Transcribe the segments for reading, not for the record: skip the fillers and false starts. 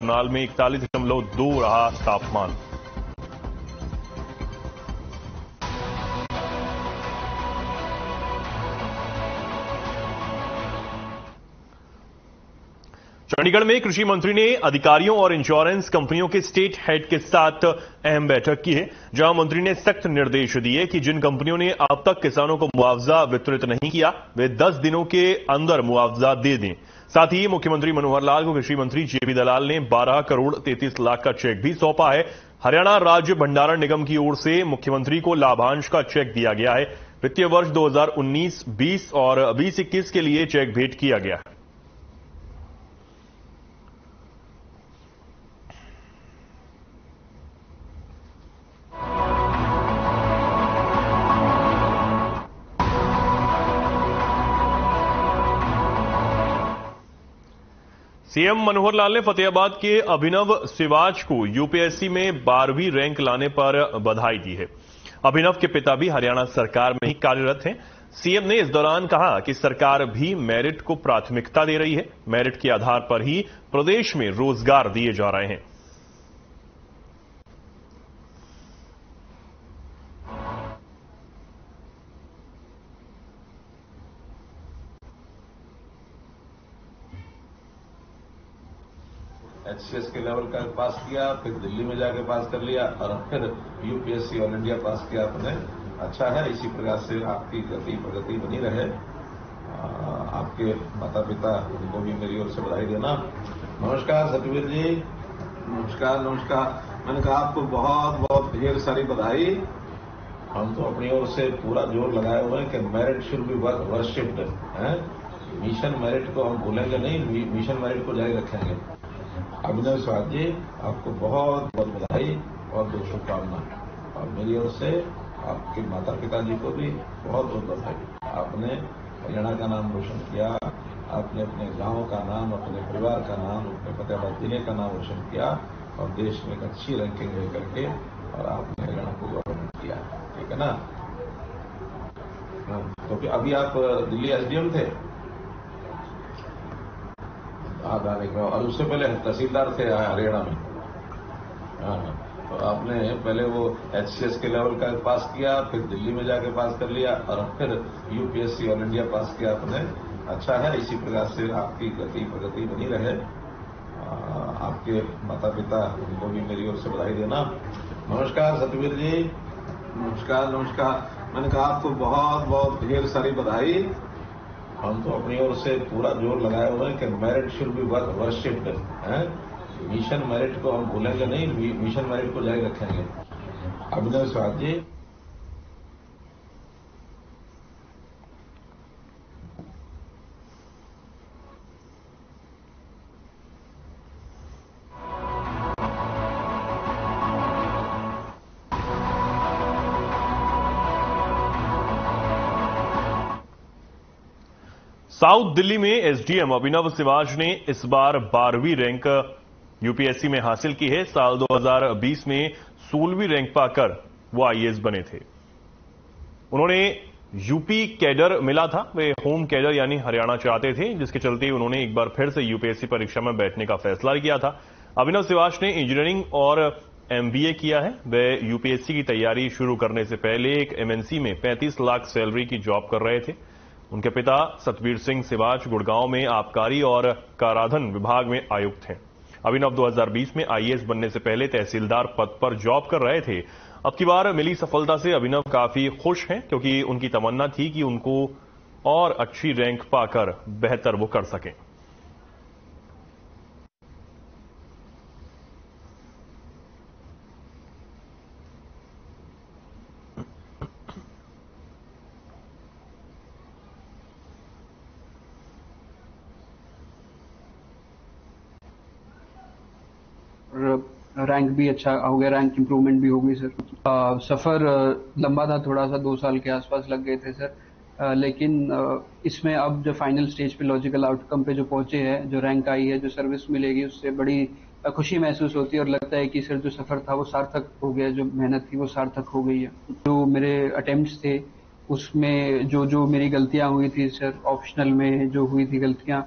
करनाल में 41.2 रहा तापमान। चंडीगढ़ में कृषि मंत्री ने अधिकारियों और इंश्योरेंस कंपनियों के स्टेट हेड के साथ अहम बैठक की है, जहां मंत्री ने सख्त निर्देश दिए कि जिन कंपनियों ने अब तक किसानों को मुआवजा वितरित नहीं किया वे 10 दिनों के अंदर मुआवजा दे दें। साथ ही मुख्यमंत्री मनोहर लाल को कृषि मंत्री जेपी दलाल ने 12 करोड़ 33 लाख का चेक भी सौंपा है। हरियाणा राज्य भंडारण निगम की ओर से मुख्यमंत्री को लाभांश का चेक दिया गया है। वित्तीय वर्ष 2019-20 और 20-21 के लिए चेक भेंट किया गया है। सीएम मनोहर लाल ने फतेहाबाद के अभिनव सिवाच को यूपीएससी में 12वीं रैंक लाने पर बधाई दी है। अभिनव के पिता भी हरियाणा सरकार में ही कार्यरत हैं। सीएम ने इस दौरान कहा कि सरकार भी मेरिट को प्राथमिकता दे रही है। मेरिट के आधार पर ही प्रदेश में रोजगार दिए जा रहे हैं। HCS के लेवल का पास किया, फिर दिल्ली में जाके पास कर लिया और फिर यूपीएससी ऑल इंडिया पास किया आपने। अच्छा है, इसी प्रकार से आपकी गति प्रगति बनी रहे। आपके माता पिता उनको भी मेरी ओर से बधाई देना। नमस्कार सतवीर जी। नमस्कार नमस्कार। मैंने कहा आपको बहुत बहुत ढेर सारी बधाई। हम तो अपनी ओर से पूरा जोर लगाए हुए हैं कि मेरिट शुड बी वर्शिप्ड है। मिशन मेरिट को हम भूलेंगे नहीं, मिशन मेरिट को जारी रखेंगे। अभिनव सिवाच जी, आपको बहुत बहुत बधाई और बहुत शुभकामनाएं। और मेरी ओर से आपके माता पिता जी को भी बहुत बहुत बधाई। आपने हरियाणा का नाम रोशन किया, आपने अपने गांव का नाम, अपने परिवार का नाम, अपने फतेहाबाद जिले का नाम रोशन किया और देश में एक अच्छी रैंकिंग लेकर के और आपने हरियाणा को गवर्नमेंट किया। ठीक है ना? तो अभी आप दिल्ली एसडीएम थे और उससे पहले तहसीलदार थे हरियाणा में। तो आपने पहले वो HCS के लेवल का पास किया, फिर दिल्ली में जाके पास कर लिया और फिर यूपीएससी ऑल इंडिया पास किया आपने। अच्छा है, इसी प्रकार से आपकी गति प्रगति बनी रहे। आपके माता पिता उनको भी मेरी ओर से बधाई देना। नमस्कार सतवीर जी। नमस्कार नमस्कार। मैंने कहा आपको बहुत बहुत ढेर सारी बधाई। हम तो अपनी ओर से पूरा जोर लगाए हुए हैं कि मेरिट शुड बी वर्शिप्ड है। मिशन मेरिट को हम भूलेंगे नहीं, मिशन मेरिट को जारी रखेंगे। अभिनव सिवाच जी। साउथ दिल्ली में एसडीएम अभिनव सिवाच ने इस बार 12वीं रैंक यूपीएससी में हासिल की है। साल 2020 में 16वीं रैंक पाकर वो आईएएस बने थे। उन्होंने यूपी कैडर मिला था, वे होम कैडर यानी हरियाणा चाहते थे, जिसके चलते उन्होंने एक बार फिर से यूपीएससी परीक्षा में बैठने का फैसला किया था। अभिनव सिवाच ने इंजीनियरिंग और एमबीए किया है। वे यूपीएससी की तैयारी शुरू करने से पहले एक एमएनसी में 35 लाख सैलरी की जॉब कर रहे थे। उनके पिता सतवीर सिंह सिवाच गुड़गांव में आबकारी और कराधान विभाग में आयुक्त हैं। अभिनव 2020 में आईएएस बनने से पहले तहसीलदार पद पर जॉब कर रहे थे। अब की बार मिली सफलता से अभिनव काफी खुश हैं, क्योंकि उनकी तमन्ना थी कि उनको और अच्छी रैंक पाकर बेहतर वो कर सकें। रैंक भी अच्छा हो गया, रैंक इम्प्रूवमेंट भी हो गई सर। सफ़र लंबा था, थोड़ा सा 2 साल के आसपास लग गए थे सर। लेकिन इसमें अब जो फाइनल स्टेज पे लॉजिकल आउटकम पे जो पहुंचे हैं, जो रैंक आई है, जो सर्विस मिलेगी, उससे बड़ी खुशी महसूस होती है और लगता है कि सर जो सफ़र था वो सार्थक हो गया, जो मेहनत थी वो सार्थक हो गई है। जो मेरे अटेम्प्ट्स थे उसमें जो मेरी गलतियां हुई थी सर, ऑप्शनल में जो हुई थी गलतियां,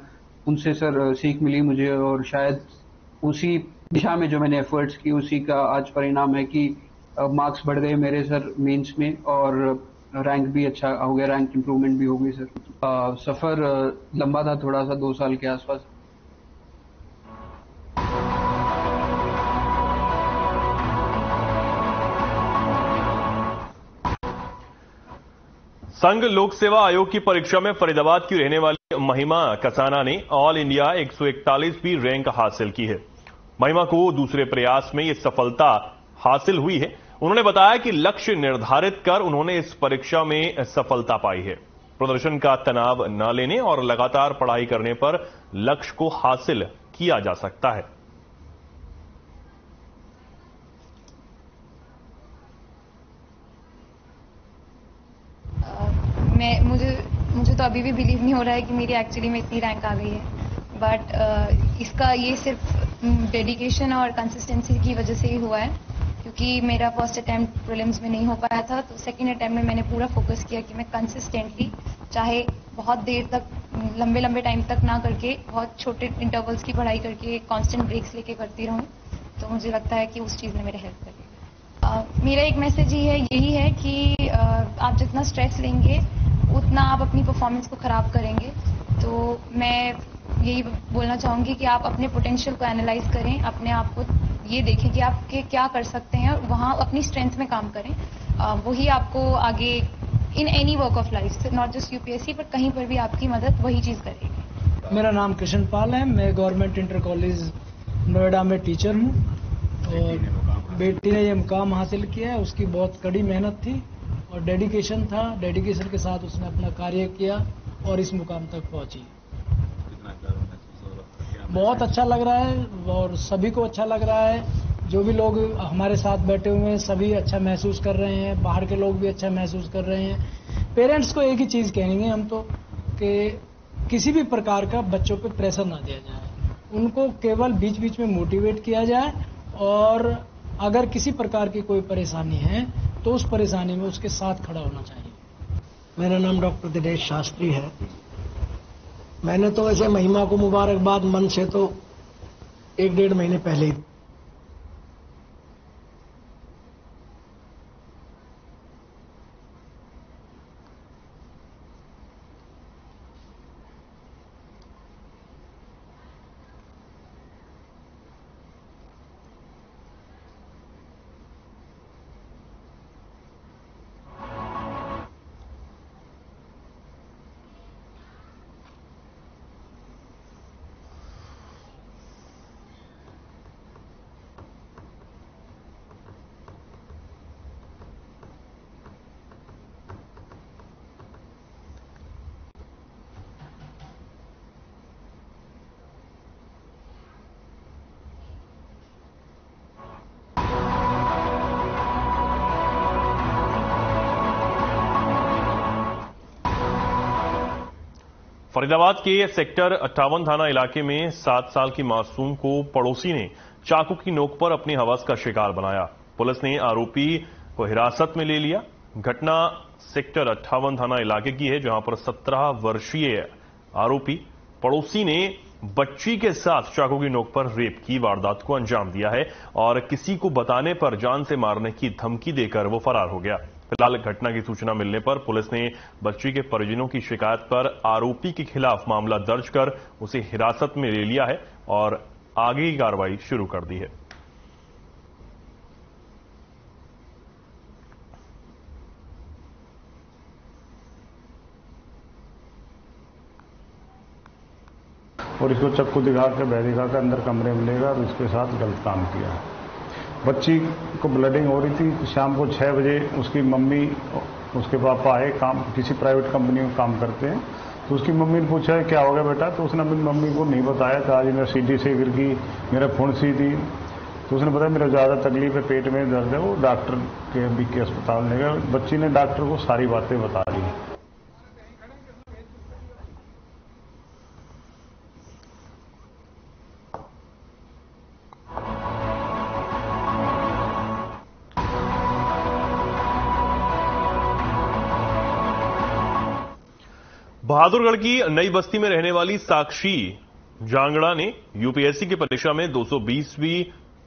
उनसे सर सीख मिली मुझे और शायद उसी दिशा में जो मैंने एफर्ट्स की उसी का आज परिणाम है कि मार्क्स बढ़ गए मेरे सर मेंस में, और रैंक भी अच्छा हो गया, रैंक इंप्रूवमेंट भी हो गई सर। सफर लंबा था थोड़ा सा, 2 साल के आसपास। संघ लोक सेवा आयोग की परीक्षा में फरीदाबाद की रहने वाली महिमा कसाना ने ऑल इंडिया 141वीं रैंक हासिल की है। महिमा को दूसरे प्रयास में यह सफलता हासिल हुई है। उन्होंने बताया कि लक्ष्य निर्धारित कर उन्होंने इस परीक्षा में सफलता पाई है। प्रदर्शन का तनाव न लेने और लगातार पढ़ाई करने पर लक्ष्य को हासिल किया जा सकता है। मुझे तो अभी भी बिलीव नहीं हो रहा है कि मेरी एक्चुअली में इतनी रैंक आ गई है, बट इसका ये सिर्फ डेडिकेशन और कंसिस्टेंसी की वजह से ही हुआ है, क्योंकि मेरा फर्स्ट अटेम्प्ट प्रीलिम्स में नहीं हो पाया था, तो सेकंड अटेम्प्ट में मैंने पूरा फोकस किया कि मैं कंसिस्टेंटली, चाहे बहुत देर तक लंबे टाइम तक ना करके, बहुत छोटे इंटरवल्स की पढ़ाई करके कांस्टेंट ब्रेक्स लेके करती रहूं, तो मुझे लगता है कि उस चीज़ ने मेरे हेल्प करी। मेरा एक मैसेज यही है कि आप जितना स्ट्रेस लेंगे उतना आप अपनी परफॉर्मेंस को ख़राब करेंगे। तो मैं यही बोलना चाहूँगी कि आप अपने पोटेंशियल को एनालाइज करें, अपने आप को ये देखें कि आप क्या कर सकते हैं और वहाँ अपनी स्ट्रेंथ में काम करें। वही आपको आगे in any work of life, not just UPSC, पर कहीं पर भी आपकी मदद वही चीज़ करेगी। मेरा नाम कृष्ण पाल है, मैं गवर्नमेंट इंटर कॉलेज नोएडा में टीचर हूँ, और बेटी ने ये मुकाम हासिल किया है। उसकी बहुत कड़ी मेहनत थी और डेडिकेशन था, डेडिकेशन के साथ उसने अपना कार्य किया और इस मुकाम तक पहुंची। बहुत अच्छा लग रहा है और सभी को अच्छा लग रहा है। जो भी लोग हमारे साथ बैठे हुए हैं सभी अच्छा महसूस कर रहे हैं, बाहर के लोग भी अच्छा महसूस कर रहे हैं। पेरेंट्स को एक ही चीज़ कहेंगे हम तो, कि किसी भी प्रकार का बच्चों पे प्रेशर ना दिया जाए, उनको केवल बीच बीच में मोटिवेट किया जाए, और अगर किसी प्रकार की कोई परेशानी है तो उस परेशानी में उसके साथ खड़ा होना चाहिए। मेरा नाम डॉक्टर दिनेश शास्त्री है। मैंने तो वैसे महिमा को मुबारकबाद मन से तो 1-1.5 महीने पहले ही फरीदाबाद के सेक्टर 58 थाना इलाके में 7 साल की मासूम को पड़ोसी ने चाकू की नोक पर अपनी हवस का शिकार बनाया। पुलिस ने आरोपी को हिरासत में ले लिया। घटना सेक्टर 58 थाना इलाके की है, जहां पर 17 वर्षीय आरोपी पड़ोसी ने बच्ची के साथ चाकू की नोक पर रेप की वारदात को अंजाम दिया है और किसी को बताने पर जान से मारने की धमकी देकर वो फरार हो गया। फिलहाल घटना की सूचना मिलने पर पुलिस ने बच्ची के परिजनों की शिकायत पर आरोपी के खिलाफ मामला दर्ज कर उसे हिरासत में ले लिया है और आगे की कार्रवाई शुरू कर दी है। और इसको चक्कू दिखा के भय दिखा के अंदर कमरे में लेगा और इसके साथ गलत काम किया। बच्ची को ब्लडिंग हो रही थी। शाम को 6 बजे उसकी मम्मी उसके पापा आए, काम किसी प्राइवेट कंपनी में काम करते हैं, तो उसकी मम्मी ने पूछा है क्या हो गया बेटा, तो उसने अपनी मम्मी को नहीं बताया था। आज मेरा सीढ़ी से गिर गई, मेरा फुंसी थी, तो उसने बताया मेरा ज़्यादा तकलीफ है, पेट में दर्द है। वो डॉक्टर के बीके अस्पताल ले गए। बच्ची ने डॉक्टर को सारी बातें बता दी। बहादुरगढ़ की नई बस्ती में रहने वाली साक्षी जांगड़ा ने यूपीएससी की परीक्षा में 220वीं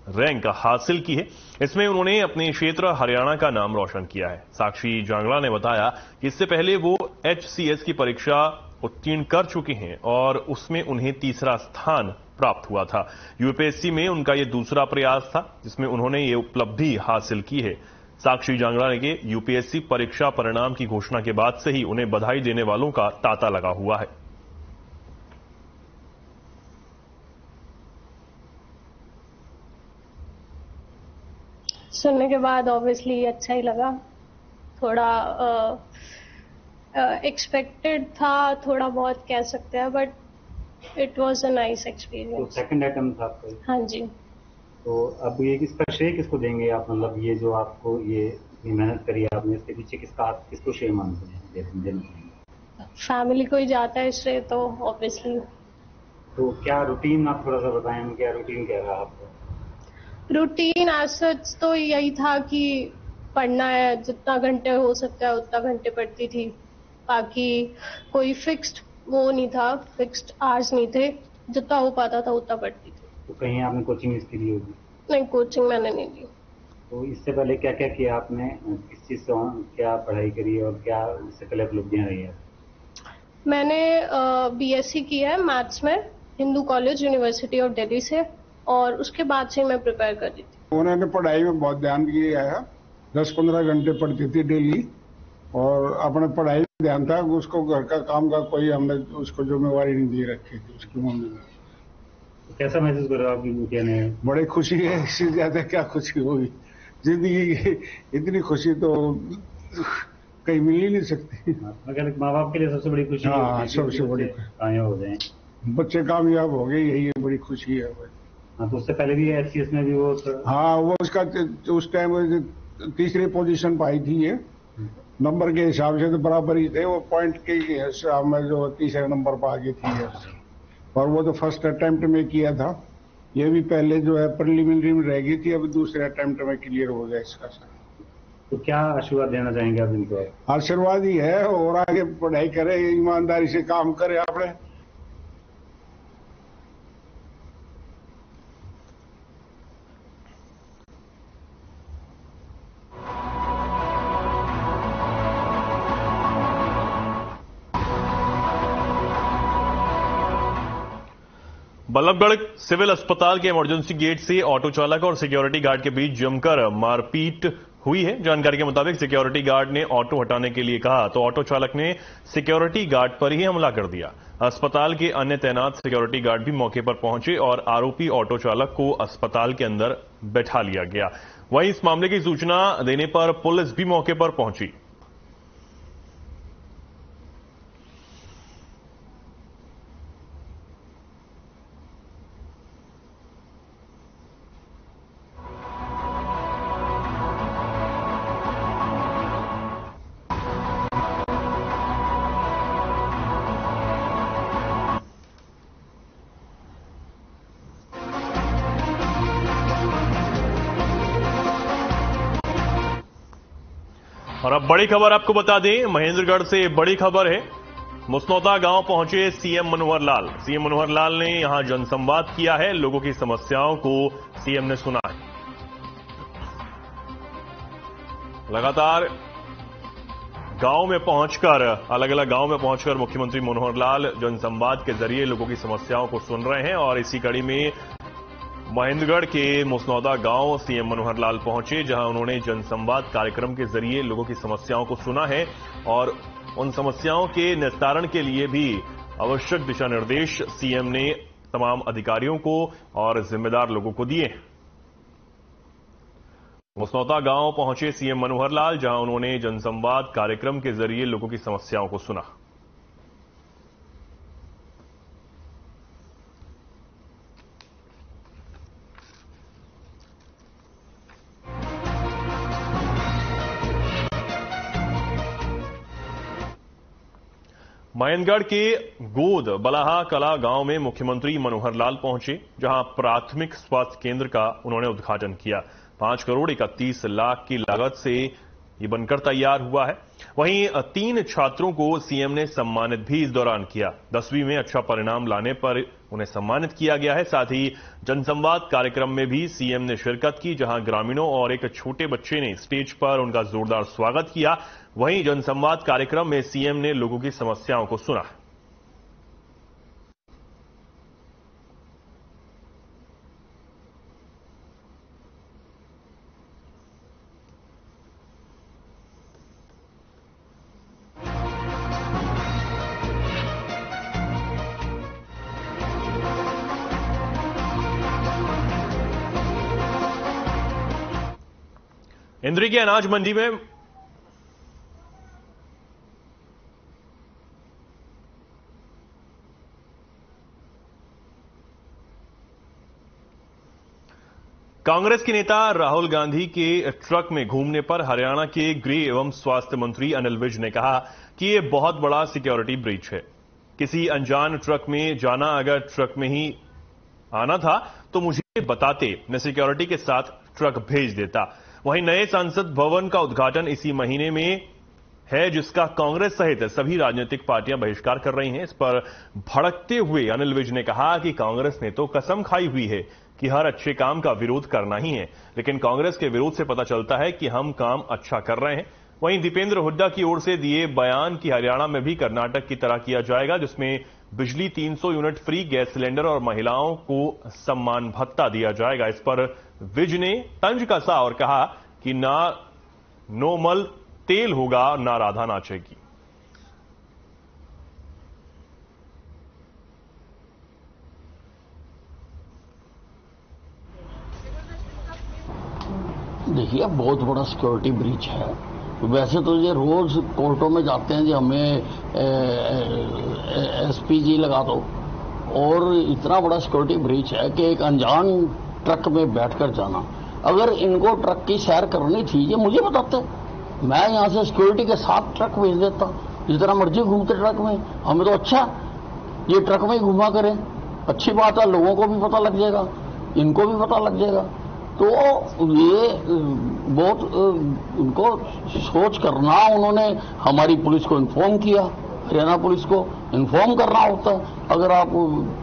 रैंक हासिल की है। इसमें उन्होंने अपने क्षेत्र हरियाणा का नाम रोशन किया है। साक्षी जांगड़ा ने बताया कि इससे पहले वो HCS की परीक्षा उत्तीर्ण कर चुकी हैं और उसमें उन्हें तीसरा स्थान प्राप्त हुआ था। यूपीएससी में उनका ये दूसरा प्रयास था जिसमें उन्होंने ये उपलब्धि हासिल की है। साक्षी जांगड़ा ने के यूपीएससी परीक्षा परिणाम की घोषणा के बाद से ही उन्हें बधाई देने वालों का तांता लगा हुआ है। सुनने के बाद ऑब्वियसली अच्छा ही लगा। थोड़ा एक्सपेक्टेड था, थोड़ा बहुत कह सकते हैं, but it was a nice experience. तो सेकंड अटेम्प्ट था आपका? हाँ जी। तो अब ये किसका श्रेय किसको देंगे आप? मतलब ये जो आपको ये इतनी मेहनत करी है आपने, इसके पीछे किसको श्रेय मानते हैं? फैमिली को ही जाता है श्रेय तो ऑब्वियसली। तो क्या रूटीन आप थोड़ा सा बताएं, क्या रूटीन क्या रहा आपका? रूटीन एज सच तो यही था कि पढ़ना है, जितना घंटे हो सकता है उतना घंटे पढ़ती थी। बाकी कोई फिक्स्ड वो नहीं था, फिक्स्ड आवर्स नहीं थे, जितना हो पाता था उतना पढ़ती थी। तो कहीं आपने कोचिंग इसकी ली होगी? नहीं, कोचिंग मैंने नहीं ली। तो इससे पहले क्या क्या किया आपने, किस चीज से क्या पढ़ाई करी और क्या इससे पहले उपलब्धियां रही है? मैंने BSc किया है मैथ्स में Hindu college university of Delhi से, और उसके बाद से मैं प्रिपेयर कर रही थी। उन्होंने पढ़ाई में बहुत ध्यान दिया है। 10-15 घंटे पढ़ती थी डेली और अपने पढ़ाई में ध्यान था। उसको घर का काम का कोई हमने उसको जिम्मेवारी नहीं दी रखी थी उसकी मम्मी ने। कैसा महसूस कर रहे हो आपकी बेटिया ने? बड़ी खुशी है, इससे ज्यादा क्या खुशी होगी। जिंदगी की इतनी खुशी तो कहीं मिल ही नहीं सकती। माँ बाप के लिए सबसे बड़ी खुशी। हाँ, सबसे बड़ी कामयाब हो जाए, बच्चे कामयाब हो गए, यही बड़ी खुशी है। हाँ, तो उससे पहले भी HCS में भी वो हाँ, वो उसका उस टाइम तीसरी पोजीशन पाई थी। ये नंबर के हिसाब से तो बराबर ही थे, वो पॉइंट के हिसाब में जो तीसरे नंबर पर आगे थी। और वो तो फर्स्ट अटेम्प्ट में किया था। ये भी पहले जो है प्रिलिमिनरी में रह गई थी, अब दूसरे अटेम्प्ट में क्लियर हो गया इसका। तो क्या आशीर्वाद देना चाहेंगे आप इनको? आशीर्वाद ही है, और आगे पढ़ाई करे, ईमानदारी से काम करे आपने। बल्लभगढ़ सिविल अस्पताल के इमरजेंसी गेट से ऑटो चालक और सिक्योरिटी गार्ड के बीच जमकर मारपीट हुई है। जानकारी के मुताबिक सिक्योरिटी गार्ड ने ऑटो हटाने के लिए कहा तो ऑटो चालक ने सिक्योरिटी गार्ड पर ही हमला कर दिया। अस्पताल के अन्य तैनात सिक्योरिटी गार्ड भी मौके पर पहुंचे और आरोपी ऑटो चालक को अस्पताल के अंदर बैठा लिया गया। वहीं इस मामले की सूचना देने पर पुलिस भी मौके पर पहुंची। और अब बड़ी खबर आपको बता दें, महेंद्रगढ़ से बड़ी खबर है। मुसनौता गांव पहुंचे सीएम मनोहर लाल। सीएम मनोहर लाल ने यहां जनसंवाद किया है, लोगों की समस्याओं को सीएम ने सुना है। लगातार गांव में पहुंचकर, अलग अलग गांव में पहुंचकर मुख्यमंत्री मनोहर लाल जनसंवाद के जरिए लोगों की समस्याओं को सुन रहे हैं। और इसी कड़ी में महेंद्रगढ़ के मुसनौदा गांव सीएम मनोहर लाल पहुंचे, जहां उन्होंने जनसंवाद कार्यक्रम के जरिए लोगों की समस्याओं को सुना है और उन समस्याओं के निस्तारण के लिए भी आवश्यक दिशा निर्देश सीएम ने तमाम अधिकारियों को और जिम्मेदार लोगों को दिए। मुसनौदा गांव पहुंचे सीएम मनोहर लाल, जहां उन्होंने जनसंवाद कार्यक्रम के जरिए लोगों की समस्याओं को सुना। महेंद्रगढ़ के गोद बलाहा कला गांव में मुख्यमंत्री मनोहर लाल पहुंचे, जहां प्राथमिक स्वास्थ्य केंद्र का उन्होंने उद्घाटन किया। 5 करोड़ 31 लाख की लागत से ये बनकर तैयार हुआ है। वहीं 3 छात्रों को सीएम ने सम्मानित भी इस दौरान किया। 10वीं में अच्छा परिणाम लाने पर उन्हें सम्मानित किया गया है। साथ ही जनसंवाद कार्यक्रम में भी सीएम ने शिरकत की, जहां ग्रामीणों और एक छोटे बच्चे ने स्टेज पर उनका जोरदार स्वागत किया। वहीं जनसंवाद कार्यक्रम में सीएम ने लोगों की समस्याओं को सुना। इंद्री की अनाज मंडी में कांग्रेस के नेता राहुल गांधी के ट्रक में घूमने पर हरियाणा के गृह एवं स्वास्थ्य मंत्री अनिल विज ने कहा कि यह बहुत बड़ा सिक्योरिटी ब्रीच है। किसी अनजान ट्रक में जाना, अगर ट्रक में ही आना था तो मुझे बताते, मैं सिक्योरिटी के साथ ट्रक भेज देता। वहीं नए संसद भवन का उद्घाटन इसी महीने में है, जिसका कांग्रेस सहित सभी राजनीतिक पार्टियां बहिष्कार कर रही हैं। इस पर भड़कते हुए अनिल विज ने कहा कि कांग्रेस ने तो कसम खाई हुई है कि हर अच्छे काम का विरोध करना ही है, लेकिन कांग्रेस के विरोध से पता चलता है कि हम काम अच्छा कर रहे हैं। वहीं दीपेंद्र हुड्डा की ओर से दिए बयान कि हरियाणा में भी कर्नाटक की तरह किया जाएगा, जिसमें बिजली 300 यूनिट फ्री, गैस सिलेंडर और महिलाओं को सम्मान भत्ता दिया जाएगा। इस पर विज ने तंज कसा और कहा कि ना नोमल तेल होगा, ना राधा नाचेगी। देखिए, बहुत बड़ा सिक्योरिटी ब्रीच है। वैसे तो ये रोज कोर्टों में जाते हैं जी, हमें एसपीजी लगा दो, और इतना बड़ा सिक्योरिटी ब्रीच है कि एक अनजान ट्रक में बैठकर जाना। अगर इनको ट्रक की सैर करनी थी, ये मुझे बताते, मैं यहां से सिक्योरिटी के साथ ट्रक भेज देता। जितना मर्जी घूमते ट्रक में, हमें तो अच्छा ये ट्रक में ही घुमा करें, अच्छी बात है। लोगों को भी पता लग जाएगा, इनको भी पता लग जाएगा। तो ये बहुत उनको सोच करना, उन्होंने हमारी पुलिस को इन्फॉर्म किया, हरियाणा पुलिस को इन्फॉर्म करना होता है अगर आप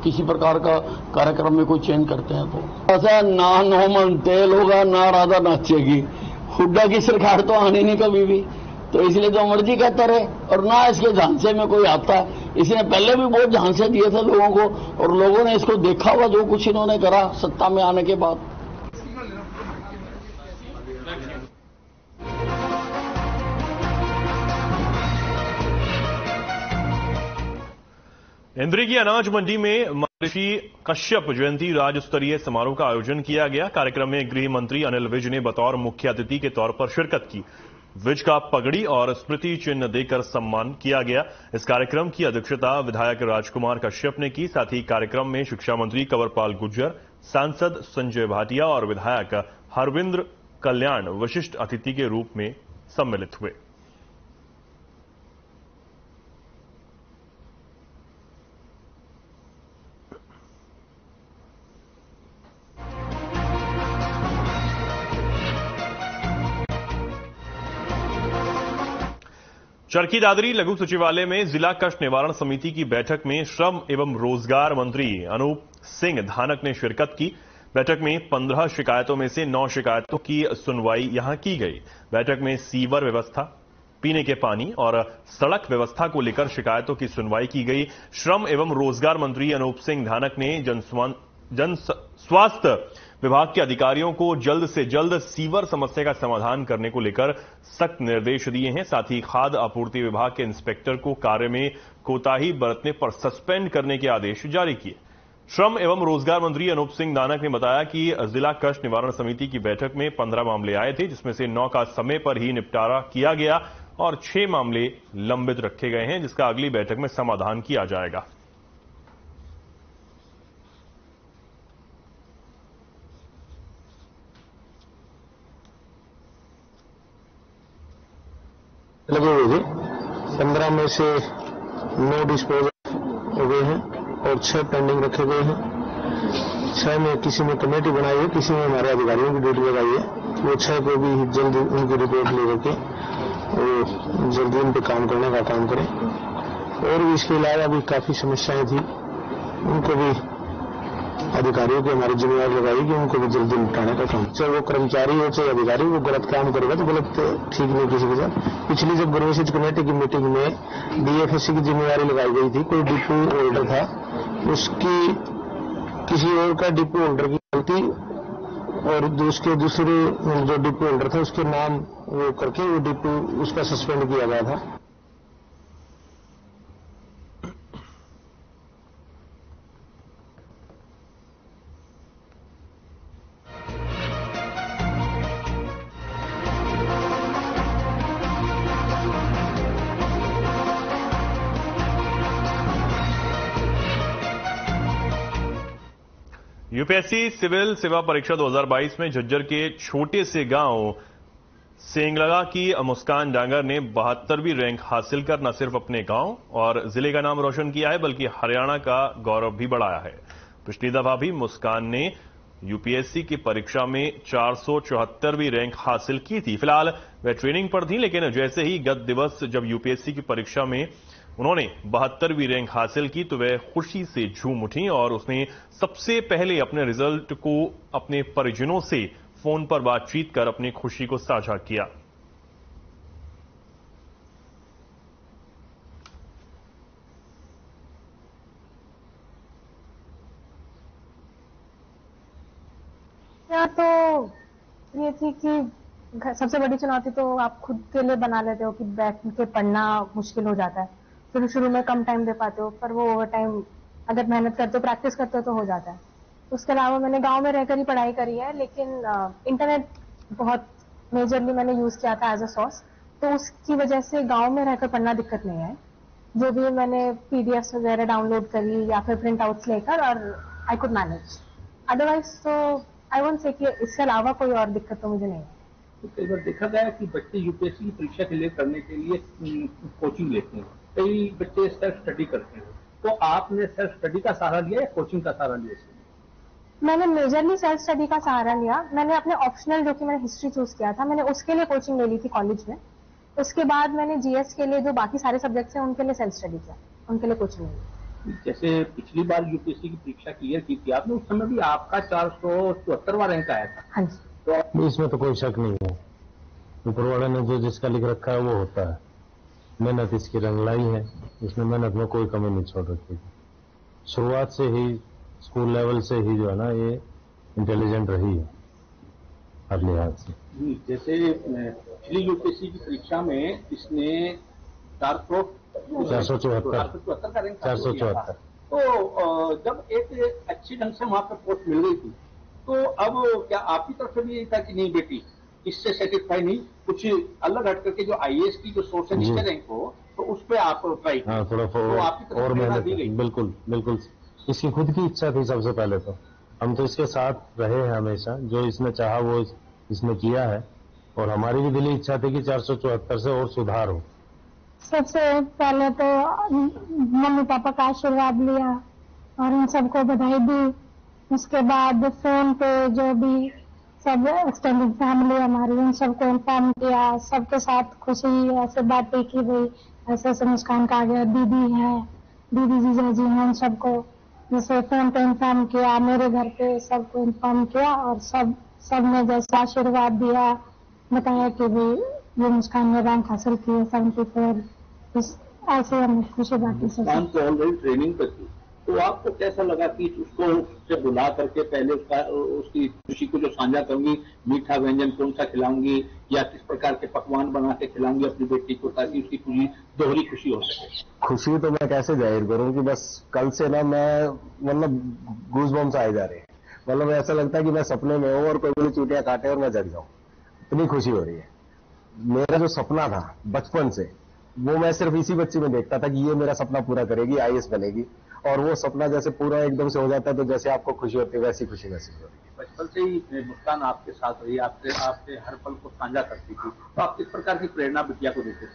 किसी प्रकार का कार्यक्रम में कोई चेंज करते हैं तो। ऐसा ना नॉर्मल तेल होगा, ना राधा नाचेगी। हुड्डा की सरकार तो आनी नहीं कभी भी, तो इसलिए जो मर्जी कहता रहे, और ना इसके झांसे में कोई आता है। इसने पहले भी बहुत झांसे दिए थे लोगों को, और लोगों ने इसको देखा हुआ जो कुछ इन्होंने करा सत्ता में आने के बाद। इंद्री की अनाज मंडी में महर्षि कश्यप जयंती राज्य स्तरीय समारोह का आयोजन किया गया। कार्यक्रम में गृह मंत्री अनिल विज ने बतौर मुख्य अतिथि के तौर पर शिरकत की। विज का पगड़ी और स्मृति चिन्ह देकर सम्मान किया गया। इस कार्यक्रम की अध्यक्षता विधायक राजकुमार कश्यप ने की। साथ ही कार्यक्रम में शिक्षा मंत्री कंवरपाल गुर्जर, सांसद संजय भाटिया और विधायक हरविंद्र कल्याण विशिष्ट अतिथि के रूप में सम्मिलित हुए। चरखी दादरी लघु सचिवालय में जिला कष्ट निवारण समिति की बैठक में श्रम एवं रोजगार मंत्री अनूप सिंह धानक ने शिरकत की। बैठक में 15 शिकायतों में से 9 शिकायतों की सुनवाई यहां की गई। बैठक में सीवर व्यवस्था, पीने के पानी और सड़क व्यवस्था को लेकर शिकायतों की सुनवाई की गई। श्रम एवं रोजगार मंत्री अनूप सिंह धानक ने जन स्वास्थ्य विभाग के अधिकारियों को जल्द से जल्द सीवर समस्या का समाधान करने को लेकर सख्त निर्देश दिए हैं। साथ ही खाद्य आपूर्ति विभाग के इंस्पेक्टर को कार्य में कोताही बरतने पर सस्पेंड करने के आदेश जारी किए। श्रम एवं रोजगार मंत्री अनूप सिंह धानक ने बताया कि जिला कष्ट निवारण समिति की बैठक में 15 मामले आए थे, जिसमें से 9 का समय पर ही निपटारा किया गया और 6 मामले लंबित रखे गए हैं, जिसका अगली बैठक में समाधान किया जाएगा। लगे हुए थे 15 में से 9 डिस्पोजल हो गए हैं और 6 पेंडिंग रखे गए हैं। 6 में किसी ने कमेटी बनाई है, किसी ने हमारे अधिकारियों की ड्यूटी लगाई है। वो 6 को भी जल्दी उनकी रिपोर्ट ले करके वो जल्दी उन पर काम करने का काम करें। और भी इसके अलावा भी काफी समस्याएं थी, उनको भी अधिकारियों की हमारी जिम्मेदारी लगाई कि उनको भी जल्दी निपटाने का काम। चाहे वो कर्मचारी हो चाहे अधिकारी, वो गलत काम करेगा तो गलत ठीक नहीं किसी के साथ। पिछली जब गुरवेशित कमेटी की मीटिंग में डीएफएससी की जिम्मेदारी लगाई गई थी, कोई डिपो होल्डर था, उसकी किसी और का डिपो होल्डर की गलती और उसके दूसरे जो डिपो होल्डर था उसके नाम वो करके वो डिपो उसका सस्पेंड किया गया था। यूपीएससी सिविल सेवा परीक्षा 2022 में झज्जर के छोटे से गांव सेंगलगा की मुस्कान डांगर ने 72वीं रैंक हासिल कर न सिर्फ अपने गांव और जिले का नाम रोशन किया है बल्कि हरियाणा का गौरव भी बढ़ाया है। पिछली दफा भी मुस्कान ने यूपीएससी की परीक्षा में 474वीं रैंक हासिल की थी। फिलहाल वह ट्रेनिंग पर थी, लेकिन जैसे ही गत दिवस जब यूपीएससी की परीक्षा में उन्होंने 72वीं रैंक हासिल की तो वह खुशी से झूम उठी और उसने सबसे पहले अपने रिजल्ट को अपने परिजनों से फोन पर बातचीत कर अपनी खुशी को साझा किया। तो ये थी कि सबसे बड़ी चुनौती तो आप खुद के लिए बना लेते हो कि बैठ के पढ़ना मुश्किल हो जाता है। शुरू में कम टाइम दे पाते हो, पर वो ओवर टाइम अगर मेहनत करते हो, प्रैक्टिस करते हो तो हो जाता है। उसके अलावा मैंने गांव में रहकर ही पढ़ाई करी है, लेकिन इंटरनेट बहुत मेजरली मैंने यूज किया था एज अ सोर्स, तो उसकी वजह से गांव में रहकर पढ़ना दिक्कत नहीं है। जो भी मैंने पीडीएफ वगैरह डाउनलोड करी या फिर प्रिंट आउट्स लेकर, और आई कुड मैनेज। अदरवाइज तो आई वोंट से कि इसके अलावा कोई और दिक्कत तो मुझे नहीं है। तो कई बार देखा गया कि बच्चे यूपीएससी की परीक्षा के लिए करने के लिए कोचिंग लेते हैं, कई बच्चे सेल्फ स्टडी करते हैं, तो आपने सेल्फ स्टडी का सहारा लिया या कोचिंग का सहारा लिया? मैंने मेजरली सेल्फ स्टडी का सहारा लिया। मैंने अपने ऑप्शनल जो कि मैंने हिस्ट्री चूज किया था, मैंने उसके लिए कोचिंग ले ली थी कॉलेज में। उसके बाद मैंने जीएस के लिए जो बाकी सारे सब्जेक्ट्स हैं उनके लिए सेल्फ स्टडी किया, उनके लिए कोचिंग ले ली। जैसे पिछली बार यूपीएससी की परीक्षा क्लियर की थी आपने, उस समय भी आपका 474वां रैंक आया था। हाँ जी। तो इसमें तो कोई शक नहीं है, ऊपर वाले ने जो जिसका लिख रखा है वो होता है। मेहनत इसकी रंगलाई है, इसमें मेहनत में कोई कमी नहीं छोड़ रखी। शुरुआत से ही स्कूल लेवल से ही जो है ना ये इंटेलिजेंट रही है हर लिहाज से। जैसे पिछली यूपीएससी की परीक्षा में इसने 474 का रैंक 474। तो जब एक अच्छी ढंग से वहां पर पोस्ट मिल गई थी, तो अब क्या आपकी तरफ से भी यही था कि नहीं बेटी इससे सेटिस्फाई नहीं, कुछ अलग हट करके जो आईएएस की जो सोर्स है नीचे रैंक हो, तो उस पर आप ट्राई हाँ, थोड़ा तो और मेहनत दी गई। बिल्कुल बिल्कुल, इसकी खुद की इच्छा थी सबसे पहले। तो हम तो इसके साथ रहे हैं हमेशा, जो इसने चाहा वो इसने किया है, और हमारी भी दिली इच्छा थी कि 474 से और सुधार हो। सबसे पहले तो मम्मी पापा का आशीर्वाद लिया और उन सबको बधाई दी। उसके बाद फोन पे जो भी सब एक्सटेंडेड फैमिली हमारी, उन सबको इन्फॉर्म किया, सबके साथ खुशी ऐसे बातें की गई, ऐसे ऐसे मुस्कान का आ गया, दीदी है, दीदी जीजा जी हैं, उन सबको जैसे फोन पे इन्फॉर्म किया, मेरे घर पे सबको इन्फॉर्म किया, और सब ने जैसे आशीर्वाद दिया, बताया कि भी ये मुस्कान ने रैंक हासिल की है 74। ऐसे हमें खुशी बाकी से ऑलरेडी ट्रेनिंग पर थी, तो आपको कैसा लगा कि उसको से बुला करके पहले उसकी खुशी को जो साझा करूंगी, मीठा व्यंजन कौन सा खिलाऊंगी या किस प्रकार के पकवान बना के खिलाऊंगी अपनी बेटी को, ताकि उसकी खुशी दोहरी खुशी हो सके? खुशी तो मैं कैसे जाहिर करूं कि बस कल से ना मैं मतलब गूज बम्स आए जा रहे हैं। मतलब ऐसा लगता है कि मैं सपने में हूं और कोई बड़ी चूटियां काटे और मैं जग जाऊं, इतनी खुशी हो रही है। मेरा जो सपना था बचपन से, वो मैं सिर्फ इसी बच्ची में देखता था कि ये मेरा सपना पूरा करेगी, आईएएस बनेगी, और वो सपना जैसे पूरा एकदम से हो जाता है तो जैसे आपको खुशी होती है वैसी खुशी महसूस हो रही है। बचपन से ही मुस्कान आपके साथ रही, आपसे हर पल को साझा करती थी, तो आप किस प्रकार की प्रेरणा बिटिया को देते थे?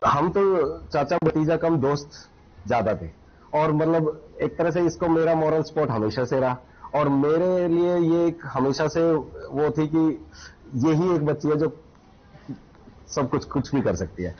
हम तो चाचा भतीजा कम दोस्त ज्यादा थे, और मतलब एक तरह से इसको मेरा मॉरल सपोर्ट हमेशा से रहा, और मेरे लिए ये एक हमेशा से वो थी कि यही एक बच्ची है जो सब कुछ भी कर सकती है।